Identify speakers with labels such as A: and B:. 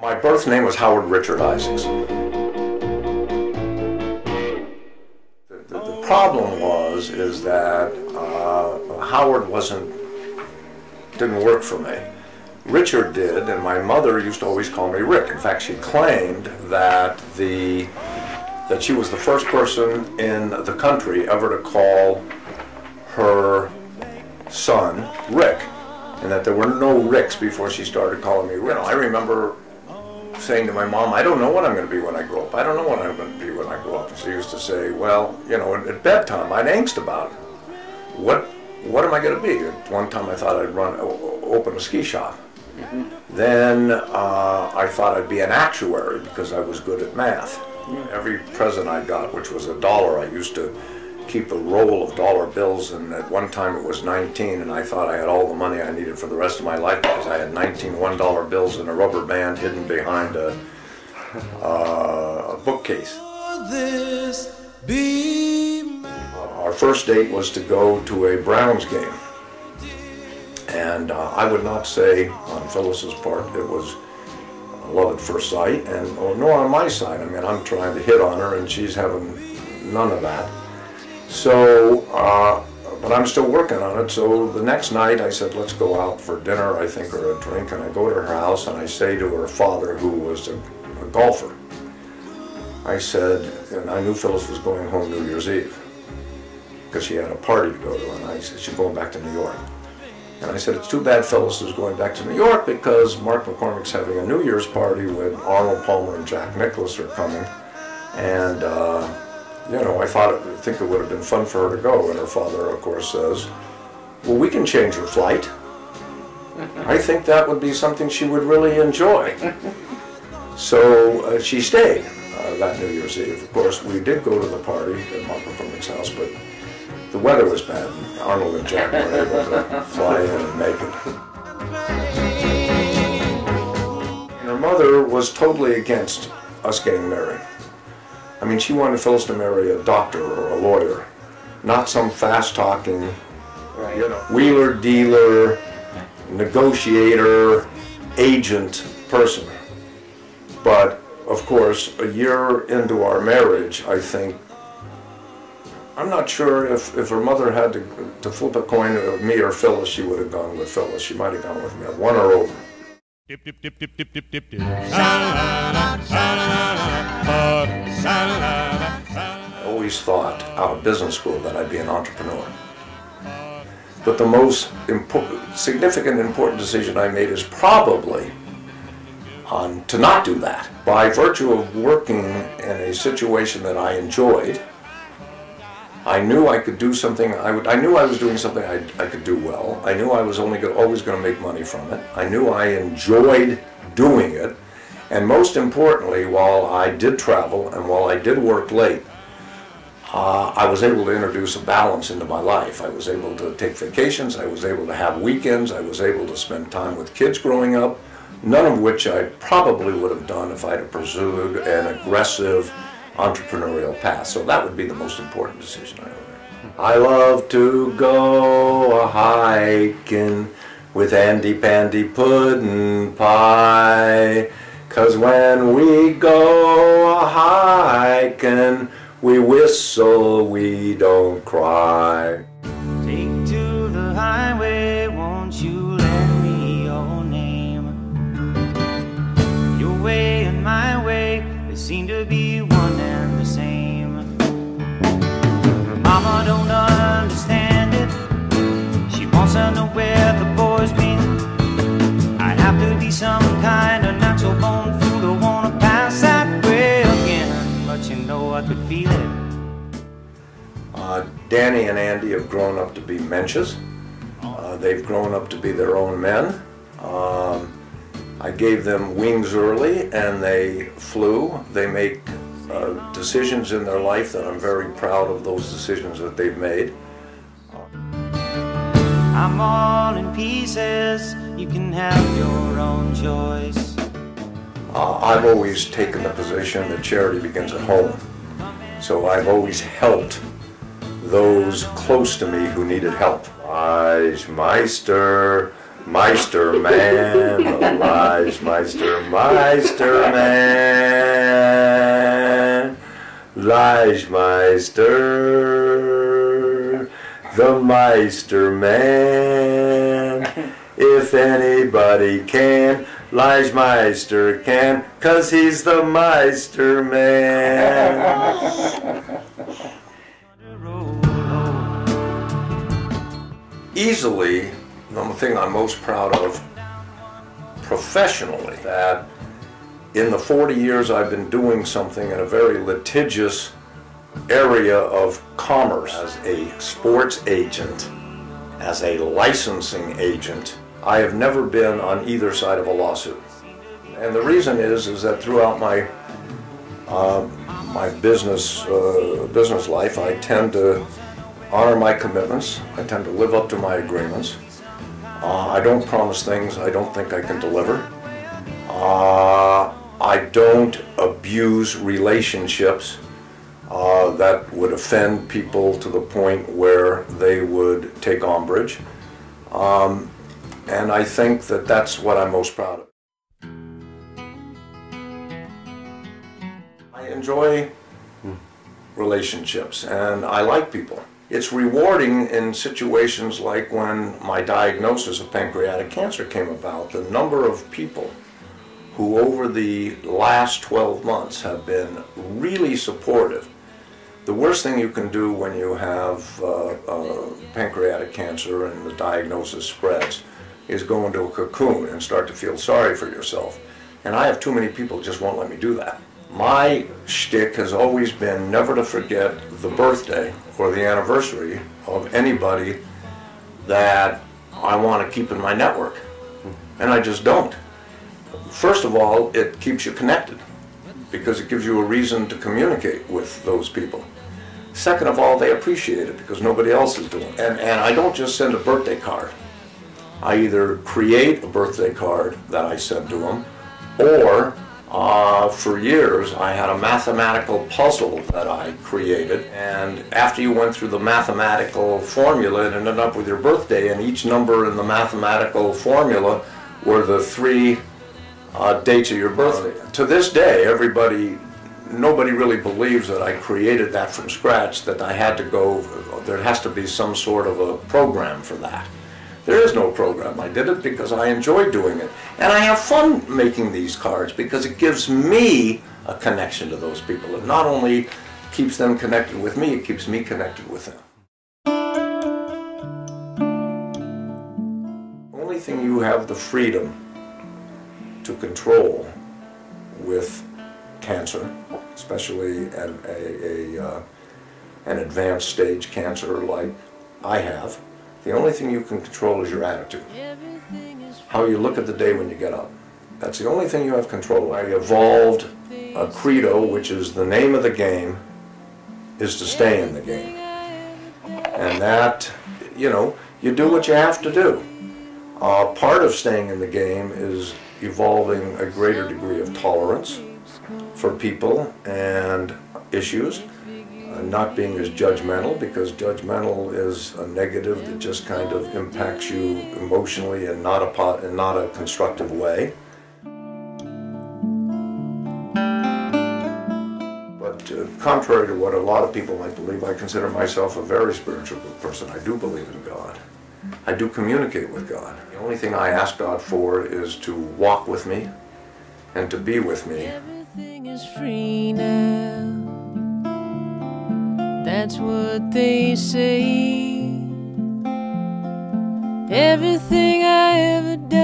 A: My birth name was Howard Richard Isaacson. The problem is that Howard didn't work for me. Richard did, and my mother used to always call me Rick. In fact, she claimed that she was the first person in the country ever to call her son Rick, and that there were no Ricks before she started calling me Rick. I remember saying to my mom, I don't know what I'm going to be when I grow up. I don't know what I'm going to be when I grow up. And she used to say, well, at bedtime, I'd angst about it. What am I going to be? At one time I thought I'd open a ski shop. Then I thought I'd be an actuary because I was good at math. Every present I got, which was $1, I used to keep a roll of dollar bills, and at one time it was 19, and I thought I had all the money I needed for the rest of my life because I had 19 $1 bills in a rubber band hidden behind a bookcase. Our first date was to go to a Browns game, and I would not say on Phyllis's part it was love at first sight, and nor on my side. I mean, I'm trying to hit on her and she's having none of that. So, but I'm still working on it. So the next night I said, let's go out for dinner, I think, or a drink, and I go to her house and I say to her father, who was a golfer, I said, and I knew Phyllis was going home New Year's Eve because she had a party to go to, and I said, she's going back to New York. And I said, it's too bad Phyllis is going back to New York because Mark McCormick's having a New Year's party with Arnold Palmer and Jack Nicklaus are coming. And, I think it would have been fun for her to go. And her father, of course, says, well, we can change her flight. I think that would be something she would really enjoy. So she stayed that New Year's Eve. Of course, we did go to the party at Mark McCormick's house, but the weather was bad, and Arnold and Jack weren't able to fly in and make it. And her mother was totally against us getting married. I mean, she wanted Phyllis to marry a doctor or a lawyer, not some fast-talking, wheeler, dealer, negotiator, agent person. But, of course, a year into our marriage, I think, I'm not sure if her mother had to flip a coin of me or Phyllis, she would have gone with Phyllis. She might have gone with me. One or over. I always thought out of business school that I'd be an entrepreneur. But the most significant, important decision I made is probably to not do that. By virtue of working in a situation that I enjoyed, I knew I could do something. I knew I was doing something I could do well. I knew I was always going to make money from it. I knew I enjoyed doing it. And most importantly, while I did travel and while I did work late, I was able to introduce a balance into my life. I was able to take vacations. I was able to have weekends. I was able to spend time with kids growing up, none of which I probably would have done if I'd have pursued an aggressive entrepreneurial path. So that would be the most important decision I ever made. I love to go a-hiking with Andy Pandy Puddin' Pie, 'cause when we go a-hiking, we whistle, we don't cry.
B: Take to the highway, won't you lend me your name? Your way and my way, they seem to be one and the same. Mama don't understand it. She wants to know where the boy's been. I'd have to be some kind of natural born fool to wanna pass that way again, but you know I could feel it.
A: Danny and Andy have grown up to be Menches. They've grown up to be their own men. I gave them wings early and they flew. They make decisions in their life that I'm very proud of, those decisions that they've made.
B: I'm all in pieces, you can have your own choice.
A: I've always taken the position that charity begins at home. So I've always helped those close to me who needed help. Weichmeister, Meister man, the Lige Meister, Meister man, Lige Meister, the Meister man. If anybody can, Lige Meister can, 'cause he's the Meister man. Easily, the thing I'm most proud of professionally, that in the 40 years I've been doing something in a very litigious area of commerce, as a sports agent, as a licensing agent, I have never been on either side of a lawsuit. And the reason is that throughout my business life, I tend to honor my commitments. I tend to live up to my agreements. I don't promise things I don't think I can deliver. I don't abuse relationships that would offend people to the point where they would take umbrage. And I think that that's what I'm most proud of. I enjoy relationships and I like people. It's rewarding in situations like when my diagnosis of pancreatic cancer came about. The number of people who over the last 12 months have been really supportive. The worst thing you can do when you have pancreatic cancer and the diagnosis spreads is go into a cocoon and start to feel sorry for yourself. And I have too many people who just won't let me do that. My shtick has always been never to forget the birthday or the anniversary of anybody that I want to keep in my network. And I just don't. First of all, it keeps you connected because it gives you a reason to communicate with those people. Second of all, they appreciate it because nobody else is doing it. And I don't just send a birthday card. I either create a birthday card that I send to them, or for years I had a mathematical puzzle that I created, and after you went through the mathematical formula, it ended up with your birthday, and each number in the mathematical formula were the 3 dates of your birthday. To this day, nobody really believes that I created that from scratch, that I had to go, there has to be some sort of a program for that. There is no program. I did it because I enjoy doing it. And I have fun making these cards because it gives me a connection to those people. It not only keeps them connected with me, it keeps me connected with them. The only thing you have the freedom to control with cancer, especially an advanced stage cancer like I have, the only thing you can control is your attitude. How you look at the day when you get up. That's the only thing you have control. I evolved a credo, which is the name of the game is to stay in the game. And that, you do what you have to do. Part of staying in the game is evolving a greater degree of tolerance for people and issues. Not being as judgmental, because judgmental is a negative that just kind of impacts you emotionally and not a constructive way. But contrary to what a lot of people might believe, I consider myself a very spiritual person. I do believe in God. I do communicate with God. The only thing I ask God for is to walk with me and to be with me.
C: Everything is free now. That's what they say. Everything I ever done